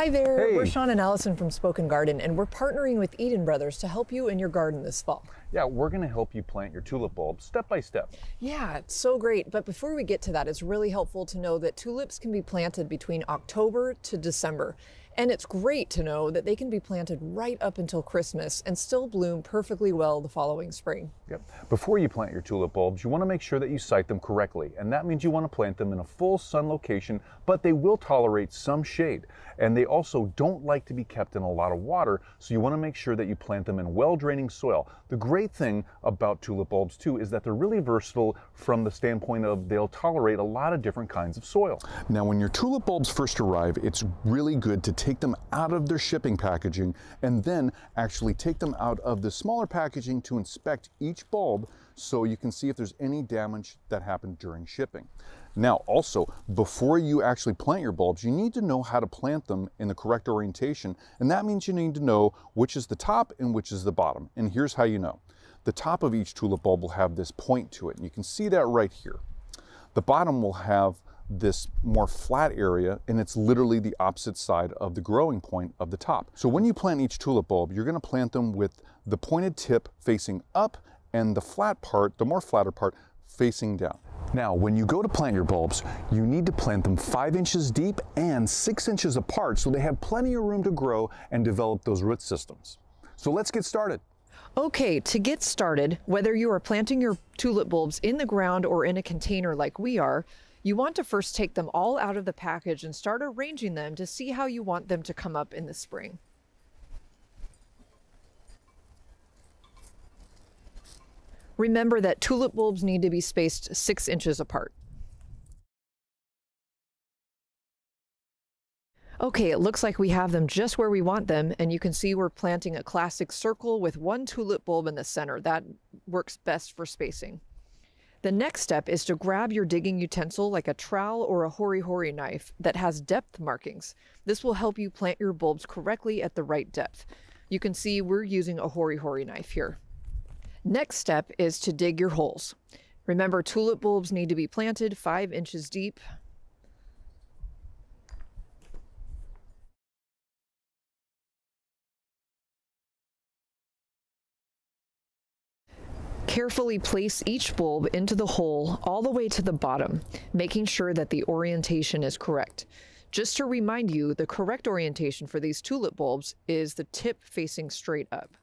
Hi there, Hey. we're Sean and Allison from Spoken Garden, and we're partnering with Eden Brothers to help you in your garden this fall. Yeah, we're going to help you plant your tulip bulbs step by step. Yeah, it's so great, but before we get to that, it's really helpful to know that tulips can be planted between October to December. And it's great to know that they can be planted right up until Christmas and still bloom perfectly well the following spring. Yep. Before you plant your tulip bulbs, you want to make sure that you site them correctly, and that means you want to plant them in a full sun location, but they will tolerate some shade. And they also don't like to be kept in a lot of water, so you want to make sure that you plant them in well-draining soil. The great thing about tulip bulbs too is that they're really versatile from the standpoint of they'll tolerate a lot of different kinds of soil. Now, when your tulip bulbs first arrive, it's really good to take them out of their shipping packaging and then actually take them out of the smaller packaging to inspect each bulb so you can see if there's any damage that happened during shipping. Now, also, before you actually plant your bulbs, you need to know how to plant them in the correct orientation, and that means you need to know which is the top and which is the bottom. And here's how you know. The top of each tulip bulb will have this point to it, and you can see that right here. The bottom will have this more flat area, and it's literally the opposite side of the growing point of the top. So when you plant each tulip bulb, you're going to plant them with the pointed tip facing up and the flat part, the more flatter part, facing down. Now, when you go to plant your bulbs, you need to plant them 5 inches deep and 6 inches apart so they have plenty of room to grow and develop those root systems. So let's get started. Okay, to get started, whether you are planting your tulip bulbs in the ground or in a container like we are, you want to first take them all out of the package and start arranging them to see how you want them to come up in the spring. Remember that tulip bulbs need to be spaced 6 inches apart. Okay, it looks like we have them just where we want them, and you can see we're planting a classic circle with one tulip bulb in the center. That works best for spacing. The next step is to grab your digging utensil like a trowel or a hori-hori knife that has depth markings. This will help you plant your bulbs correctly at the right depth. You can see we're using a hori-hori knife here. Next step is to dig your holes. Remember, tulip bulbs need to be planted 5 inches deep. Carefully place each bulb into the hole all the way to the bottom, making sure that the orientation is correct. Just to remind you, the correct orientation for these tulip bulbs is the tip facing straight up.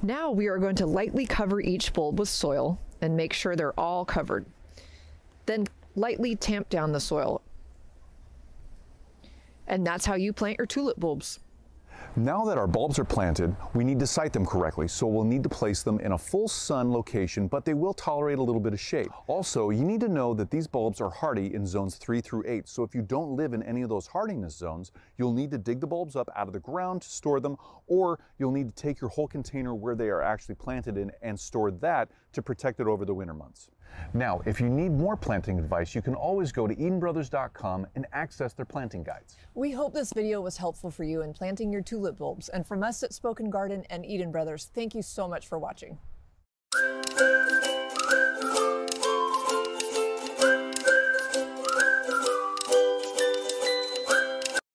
Now we are going to lightly cover each bulb with soil and make sure they're all covered. Then lightly tamp down the soil. And that's how you plant your tulip bulbs. Now that our bulbs are planted, we need to site them correctly, so we'll need to place them in a full sun location, but they will tolerate a little bit of shade. Also, you need to know that these bulbs are hardy in zones 3 through 8, so if you don't live in any of those hardiness zones, you'll need to dig the bulbs up out of the ground to store them, or you'll need to take your whole container where they are actually planted in and store that to protect it over the winter months. Now, if you need more planting advice, you can always go to EdenBrothers.com and access their planting guides. We hope this video was helpful for you in planting your tulip bulbs. And from us at Spoken Garden and Eden Brothers, thank you so much for watching.